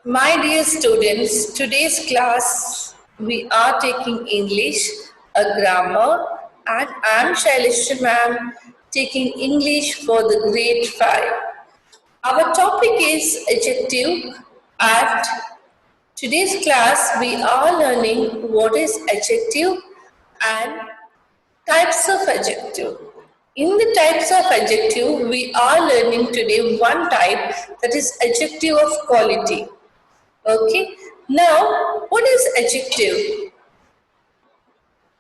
My dear students, today's class we are taking English, a grammar, and I'm Shailisha ma'am taking English for the grade 5. Our topic is adjective. At today's class we are learning what is adjective and types of adjective. In the types of adjective, we are learning today one type, that is adjective of quality. Okay, now what is adjective?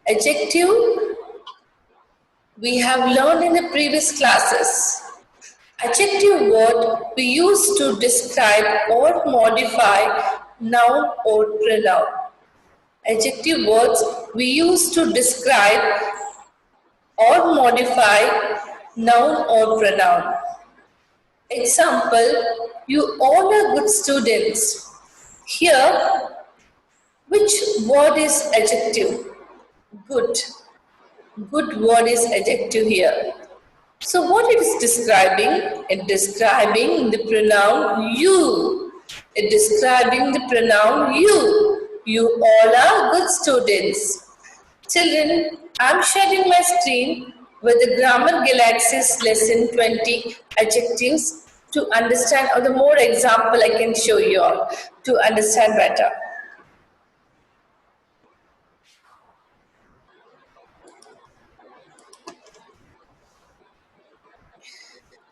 Adjective we have learned in the previous classes. Adjective word we use to describe or modify noun or pronoun. Adjective words we use to describe or modify noun or pronoun. Example, you all are good students. Here, which word is adjective? Good. Good word is adjective here. So what it is describing? It describing the pronoun you. It describing the pronoun you. You all are good students. Children, I am sharing my screen with the Grammar Galaxies lesson 20 adjectives to understand, or the more example I can show you all to understand better.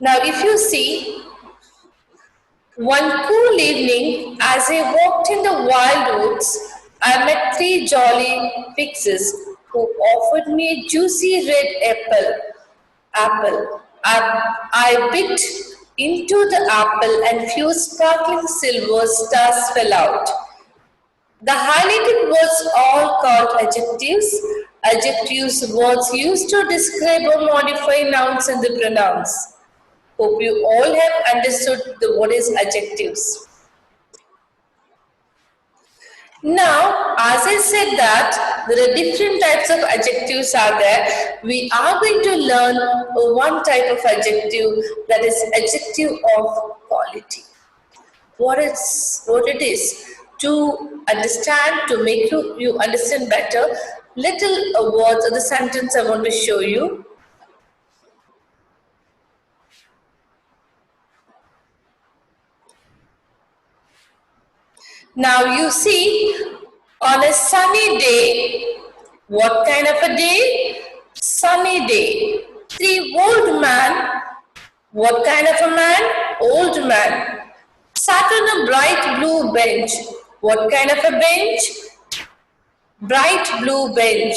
Now, if you see, one cool evening, as I walked in the wild woods, I met three jolly pixies who offered me a juicy red apple. I bit into the apple and few sparkling silver stars fell out. The highlighted words all called adjectives. Adjectives words used to describe or modify nouns and the pronouns. Hope you all have understood what is adjectives. Now, as I said that there are different types of adjectives are there, we are going to learn one type of adjective, that is adjective of quality. What it is to understand, to make you understand better, little words or the sentence I want to show you. Now you see, on a sunny day, what kind of a day? Sunny day. Three old man, what kind of a man? Old man. Sat on a bright blue bench. What kind of a bench? Bright blue bench.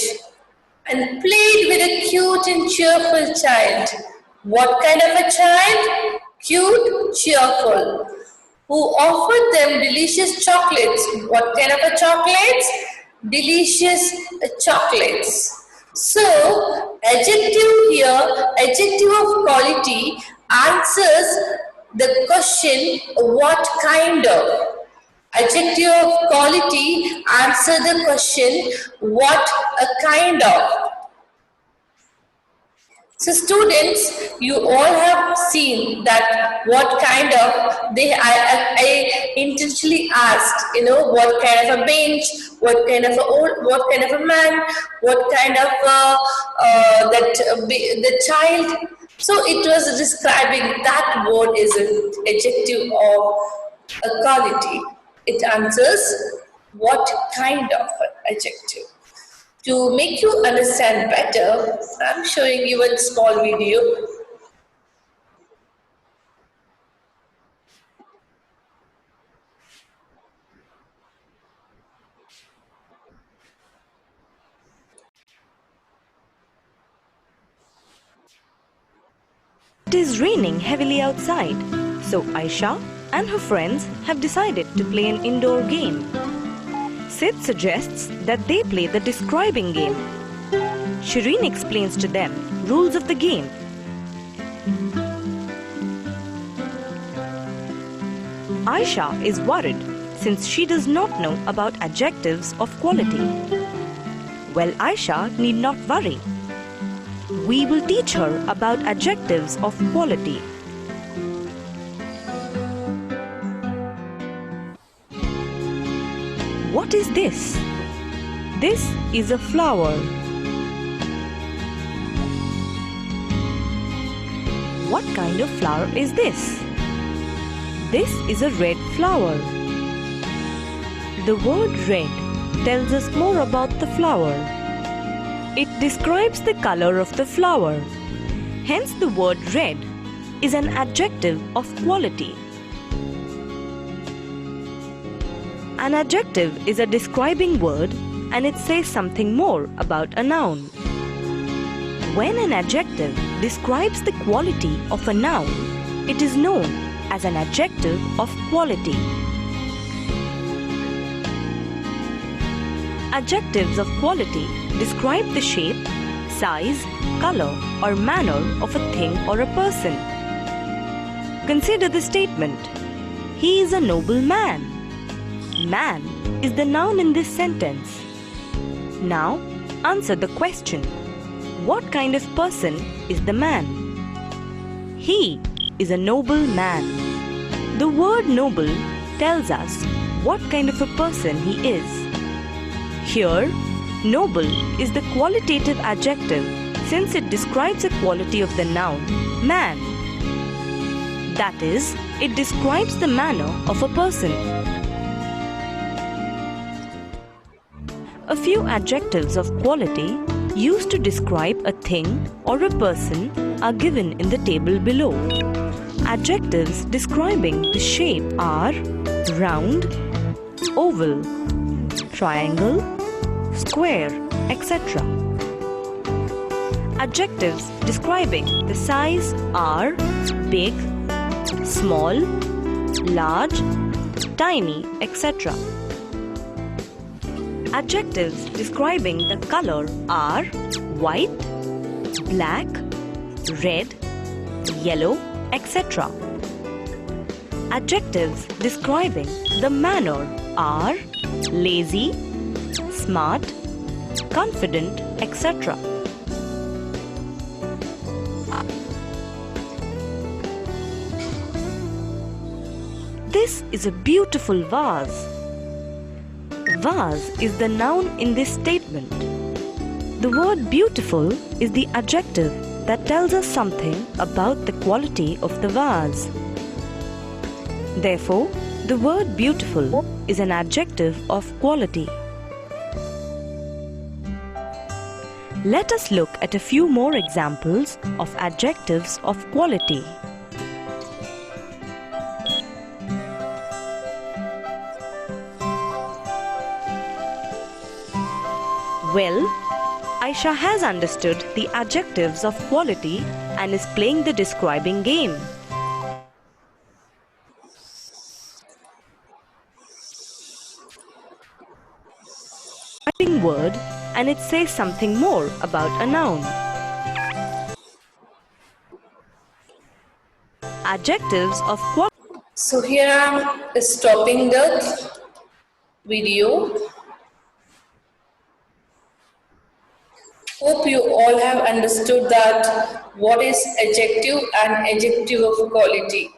And played with a cute and cheerful child. What kind of a child? Cute, cheerful. Who offered them delicious chocolates. What kind of a chocolates? Delicious chocolates. So, adjective here, adjective of quality answers the question, what kind of? Adjective of quality answer the question, what a kind of? So students, you all have seen that what kind of, I intentionally asked, what kind of a bench, what kind of a man, what kind of the child. So it was describing that word is an adjective of a quality. It answers what kind of adjective. To make you understand better, I'm showing you a small video. It is raining heavily outside, so Aisha and her friends have decided to play an indoor game. Sid suggests that they play the describing game. Shireen explains to them rules of the game. Aisha is worried since she does not know about adjectives of quality. Well, Aisha need not worry. we will teach her about adjectives of quality. What is this? This is a flower. What kind of flower is this? This is a red flower. The word red tells us more about the flower. It describes the color of the flower. Hence, the word red is an adjective of quality. An adjective is a describing word and it says something more about a noun. When an adjective describes the quality of a noun, it is known as an adjective of quality. Adjectives of quality describe the shape, size, color, or manner of a thing or a person. Consider the statement, "He is a noble man." Man is the noun in this sentence. Now, answer the question, what kind of person is the man? He is a noble man. The word noble tells us what kind of a person he is. Here, noble is the qualitative adjective since it describes a quality of the noun man. That is, it describes the manner of a person. A few adjectives of quality used to describe a thing or a person are given in the table below. Adjectives describing the shape are round, oval, triangle, square, etc. Adjectives describing the size are big, small, large, tiny, etc. Adjectives describing the color are white, black, red, yellow, etc. Adjectives describing the manner are lazy, smart, confident, etc. This is a beautiful vase. Vase is the noun in this statement. The word beautiful is the adjective that tells us something about the quality of the vase. Therefore, the word beautiful is an adjective of quality. Let us look at a few more examples of adjectives of quality. Well, Aisha has understood the adjectives of quality and is playing the describing game. Describing word and it says something more about a noun. Adjectives of quality. So here I am stopping the video. Hope you all have understood that what is adjective and adjective of quality.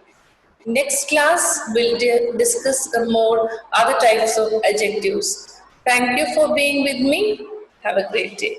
Next class we'll discuss more other types of adjectives. Thank you for being with me. Have a great day.